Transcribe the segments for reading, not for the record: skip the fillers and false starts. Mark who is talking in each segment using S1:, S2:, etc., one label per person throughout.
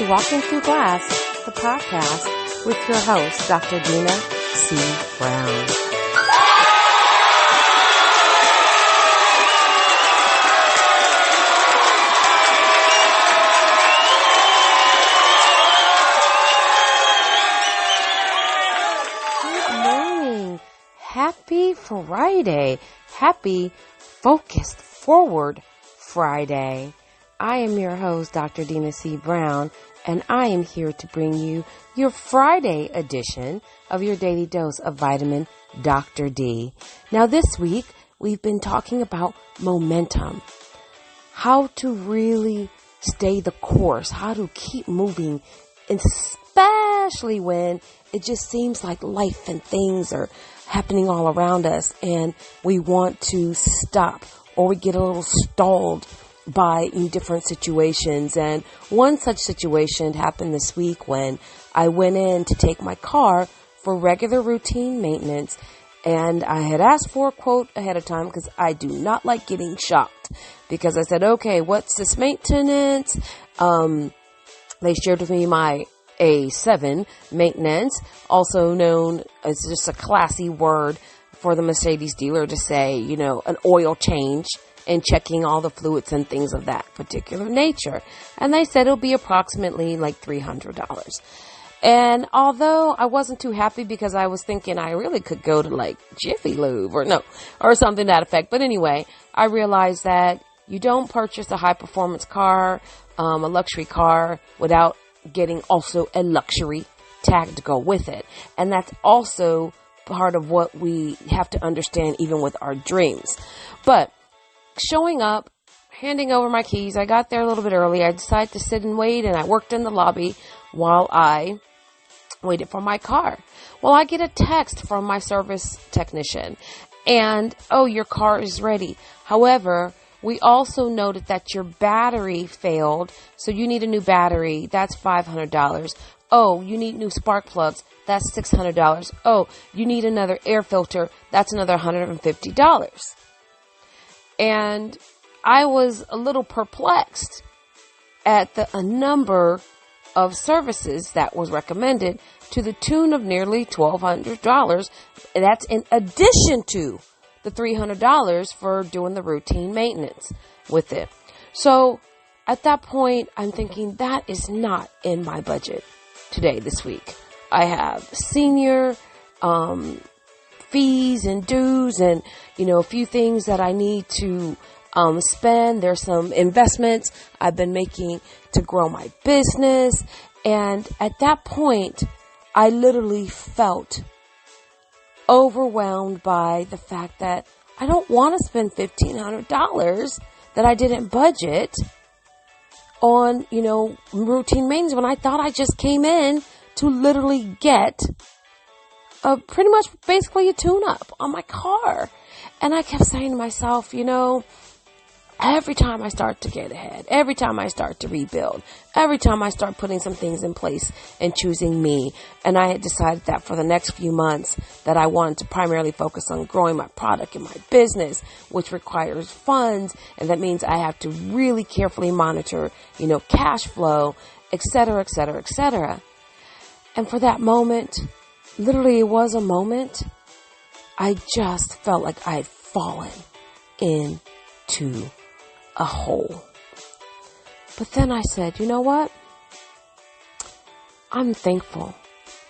S1: to Walking Through Glass, the podcast with your host, Dr. Dina C. Brown. Good morning. Happy Friday. Happy Focused Forward Friday. I am your host, Dr. Dina C. Brown, and I am here to bring you your Friday edition of your daily dose of vitamin Dr. D. Now this week, we've been talking about momentum, how to really stay the course, how to keep moving, especially when it just seems like life and things are happening all around us and we want to stop or we get a little stalled by different situations. And one such situation happened this week when I went in to take my car for regular routine maintenance, and I had asked for a quote ahead of time because I do not like getting shocked, because I said, okay, what's this maintenance? They shared with me my A7 maintenance, also known as just a classy word for the Mercedes dealer to say, an oil change and checking all the fluids and things of that particular nature. And they said it'll be approximately like $300. And although I wasn't too happy because I was thinking I really could go to like Jiffy Lube or something to that effect. But anyway, I realized that you don't purchase a high performance car, a luxury car, without getting also a luxury tag to go with it. And that's also part of what we have to understand even with our dreams. But showing up, handing over my keys, I got there a little bit early. I decided to sit and wait, and I worked in the lobby while I waited for my car. Well, I get a text from my service technician, and, your car is ready. However, we also noted that your battery failed, so you need a new battery. That's $500. Oh, you need new spark plugs. That's $600. Oh, you need another air filter. That's another $150. And I was a little perplexed at the number of services that was recommended to the tune of nearly $1,200. That's in addition to the $300 for doing the routine maintenance with it. So at that point, I'm thinking that is not in my budget this week. I have senior fees and dues and, a few things that I need to spend. There's some investments I've been making to grow my business. And at that point, I literally felt overwhelmed by the fact that I don't want to spend $1,500 that I didn't budget on, routine maintenance when I thought I just came in to literally get pretty much basically a tune-up on my car. And I kept saying to myself, every time I start to get ahead, every time I start to rebuild, every time I start putting some things in place and choosing me, and I had decided that for the next few months that I wanted to primarily focus on growing my product and my business, which requires funds, and that means I have to really carefully monitor, cash flow, et cetera, et cetera, et cetera. And for that moment, literally it was a moment, I just felt like I had fallen into a hole. But then I said, you know what? I'm thankful.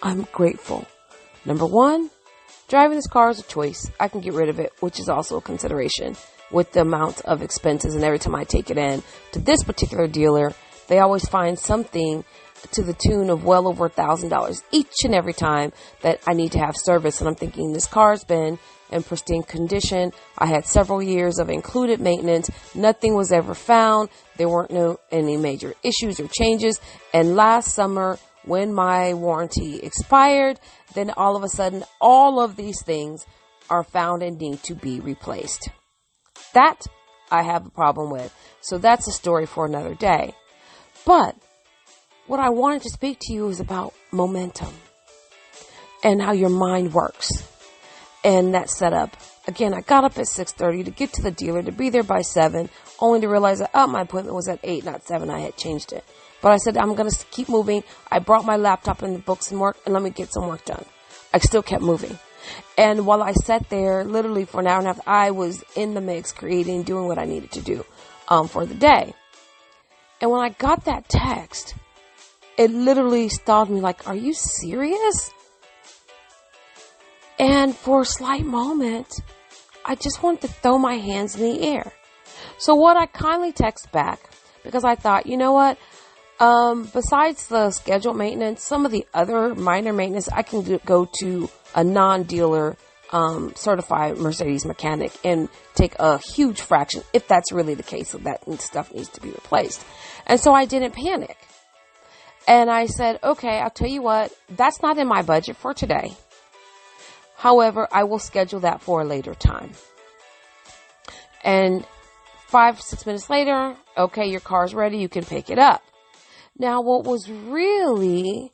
S1: I'm grateful. Number one, driving this car is a choice. I can get rid of it, which is also a consideration with the amount of expenses. And every time I take it in to this particular dealer, they always find something to the tune of well over $1,000 each and every time that I need to have service. And I'm thinking, this car's been in pristine condition. I had several years of included maintenance. Nothing was ever found. There weren't any major issues or changes. And last summer, when my warranty expired, then all of a sudden, all of these things are found and need to be replaced. That I have a problem with. So that's a story for another day. But what I wanted to speak to you is about momentum and how your mind works. and that setup. Again, I got up at 6:30 to get to the dealer, to be there by 7, only to realize that, my appointment was at 8, not 7. I had changed it. But I said, I'm going to keep moving. I brought my laptop and the books and work, and let me get some work done. I still kept moving. And while I sat there, literally for an hour and a half, I was in the mix, creating, doing what I needed to do for the day. And when I got that text, it literally stalled me like, are you serious? And for a slight moment, I just wanted to throw my hands in the air. So what I kindly text back, because I thought, you know what? Besides the scheduled maintenance, some of the other minor maintenance, I can go to a non-dealer, certified Mercedes mechanic and take a huge fraction, if that's really the case, so that stuff needs to be replaced. And so I didn't panic. And I said, okay, I'll tell you what, that's not in my budget for today. However, I will schedule that for a later time. And 5-6 minutes later, okay, your car's ready, you can pick it up. Now, what was really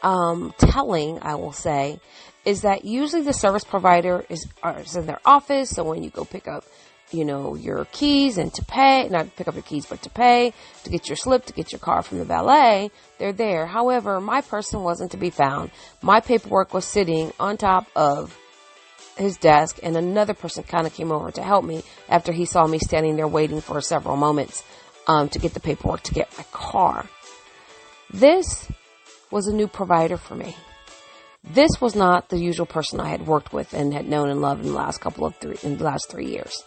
S1: telling, I will say, is that usually the service provider is in their office. So when you go pick up, your keys and to pay, not pick up your keys, but to pay, to get your slip, to get your car from the valet, they're there. However, my person wasn't to be found. My paperwork was sitting on top of his desk, and another person kind of came over to help me after he saw me standing there waiting for several moments to get the paperwork to get my car. This was a new provider for me. This was not the usual person I had worked with and had known and loved in the last 3 years.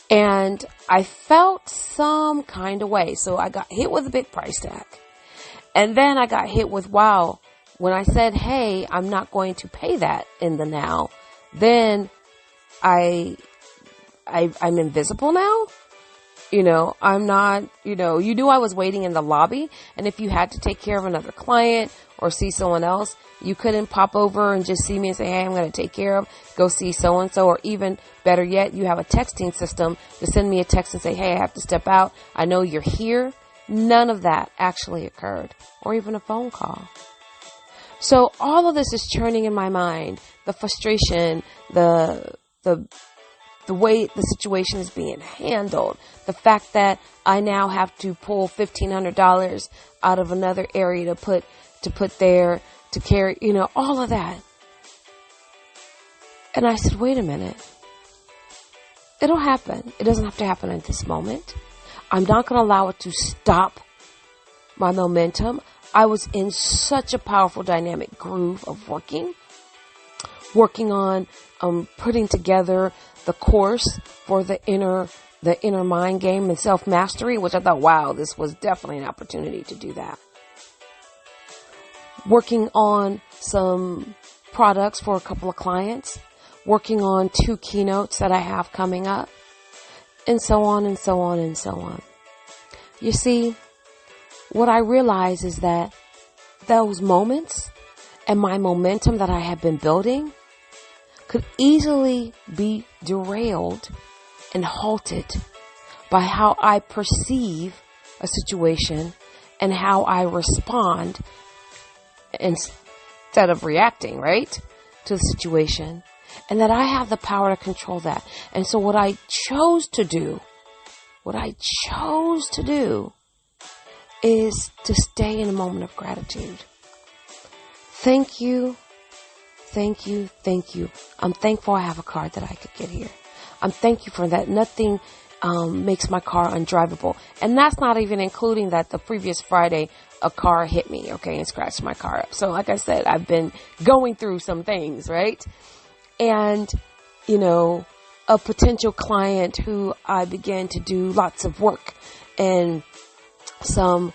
S1: And I felt some kind of way. So I got hit with a big price tag. And then I got hit with, wow, when I said, hey, I'm not going to pay that in the now, then I'm invisible now. I'm not, you knew I was waiting in the lobby, and if you had to take care of another client or see someone else, you couldn't pop over and just see me and say, hey, I'm going to take care of, go see so-and-so, or even better yet, you have a texting system to send me a text and say, hey, I have to step out. I know you're here. None of that actually occurred, or even a phone call. So all of this is churning in my mind, the frustration, the way the situation is being handled, the fact that I now have to pull $1,500 out of another area to put there, to carry, all of that. And I said, wait a minute. It'll happen. It doesn't have to happen at this moment. I'm not going to allow it to stop my momentum. I was in such a powerful dynamic groove of working on putting together the course for the inner mind game and self-mastery, which I thought, wow, this was definitely an opportunity to do that. Working on some products for a couple of clients, working on 2 keynotes that I have coming up, and so on and so on and so on. You see, what I realize is that those moments and my momentum that I have been building could easily be derailed and halted by how I perceive a situation and how I respond instead of reacting, right, to the situation. And that I have the power to control that. And so what I chose to do is to stay in a moment of gratitude. Thank you. Thank you. Thank you. I'm thankful I have a car that I could get here. I'm thankful for that. Nothing makes my car undrivable. And that's not even including that the previous Friday, a car hit me, and scratched my car up. So like I said, I've been going through some things, right? And, a potential client who I began to do lots of work and some,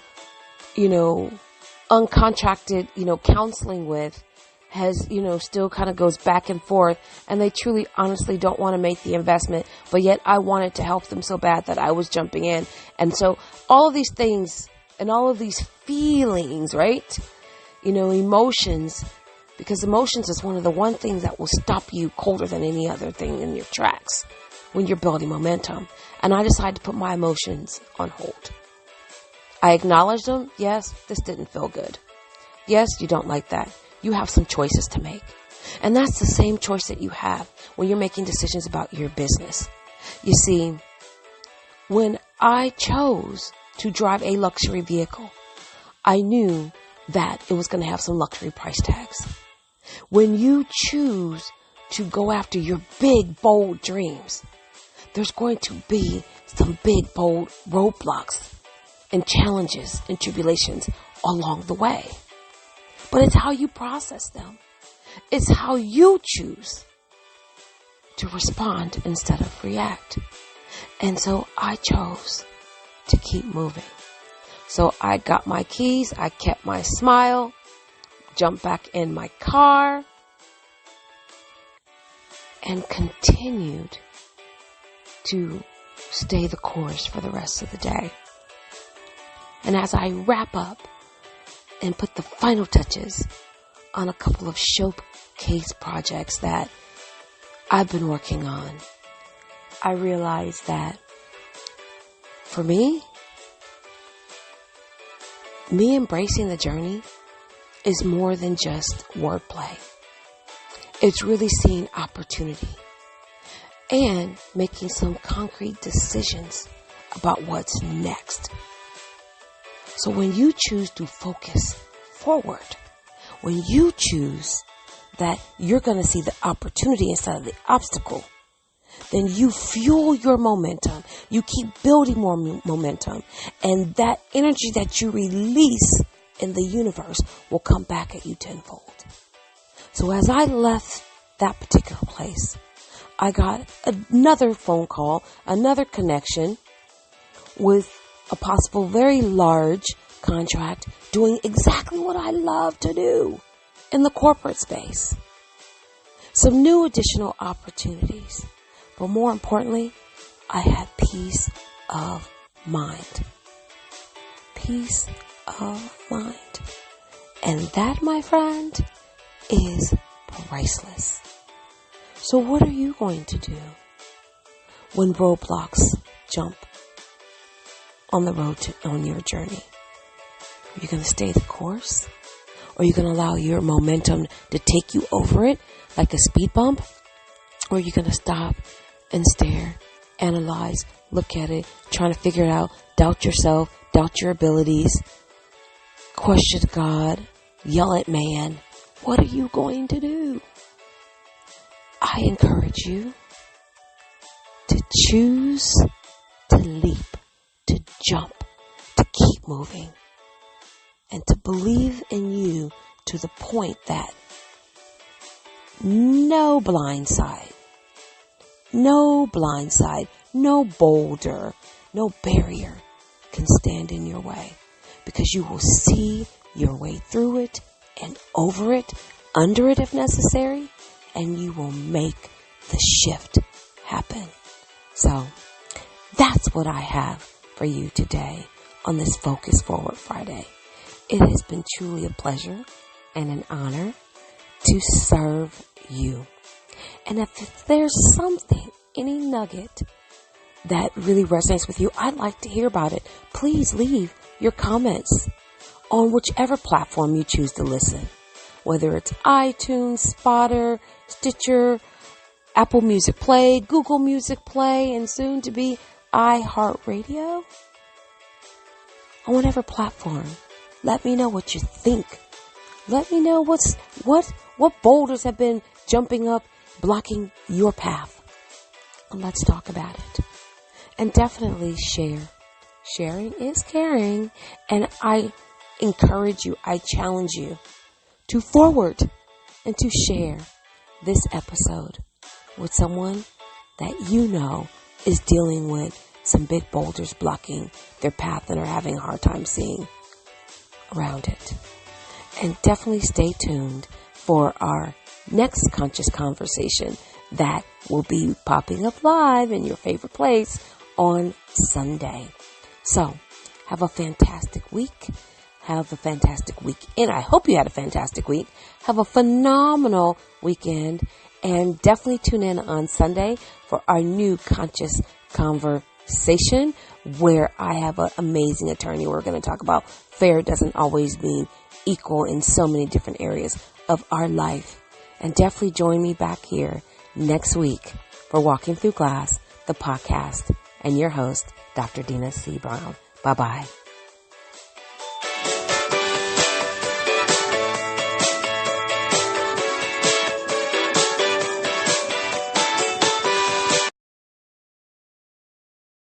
S1: uncontracted, counseling with has, still kind of goes back and forth, and they truly, honestly don't want to make the investment, but yet I wanted to help them so bad that I was jumping in. And so all of these things and all of these feelings, right? Emotions, because emotions is one of the one things that will stop you colder than any other thing in your tracks when you're building momentum. And I decided to put my emotions on hold. I acknowledged them. Yes, this didn't feel good. Yes, you don't like that. You have some choices to make. And that's the same choice that you have when you're making decisions about your business. You see, when I chose to drive a luxury vehicle, I knew that it was going to have some luxury price tags. When you choose to go after your big, bold dreams, there's going to be some big, bold roadblocks and challenges and tribulations along the way. But it's how you process them. It's how you choose to respond instead of react. And so I chose to keep moving. So I got my keys, I kept my smile, jumped back in my car, and continued to stay the course for the rest of the day. And as I wrap up and put the final touches on a couple of showcase projects that I've been working on, I realized that for me embracing the journey is more than just wordplay. It's really seeing opportunity and making some concrete decisions about what's next. So when you choose to focus forward, when you choose that you're going to see the opportunity instead of the obstacle, then you fuel your momentum. You keep building more momentum. And that energy that you release in the universe will come back at you tenfold. So as I left that particular place, I got another phone call, another connection with a possible very large contract doing exactly what I love to do in the corporate space. Some new additional opportunities. But more importantly, I had peace of mind. Peace of mind. And that, my friend, is priceless. So what are you going to do when roadblocks jump on the road on your journey? Are you going to stay the course? Or are you going to allow your momentum to take you over it like a speed bump? Or are you going to stop and stare, analyze, look at it, trying to figure it out, doubt yourself, doubt your abilities, question God, yell at man? What are you going to do? I encourage you to choose to leap, to jump, to keep moving, and to believe in you to the point that no blindside, no boulder, no barrier can stand in your way, because you will see your way through it and over it, under it if necessary, and you will make the shift happen. So that's what I have for you today on this Focus Forward Friday. It has been truly a pleasure and an honor to serve you. And if there's something, any nugget that really resonates with you, I'd like to hear about it. Please leave your comments on whichever platform you choose to listen, whether it's iTunes, Spotter, Stitcher, Apple Music Play, Google Music Play, and soon to be iHeartRadio. On whatever platform, let me know what you think. Let me know what boulders have been jumping up, blocking your path. And let's talk about it. And definitely share. Sharing is caring. And I encourage you, I challenge you to forward and to share this episode with someone that you know is dealing with some big boulders blocking their path and are having a hard time seeing around it. And definitely stay tuned for our next conscious conversation that will be popping up live in your favorite place on Sunday. So have a fantastic week. Have a fantastic weekend. I hope you had a fantastic week. Have a phenomenal weekend. And definitely tune in on Sunday for our new conscious conversation where I have an amazing attorney. We're going to talk about fair doesn't always mean equal in so many different areas of our life And definitely join me back here next week for Walking Through Glass, the podcast, and your host, Dr. Dina C. Brown. Bye-bye.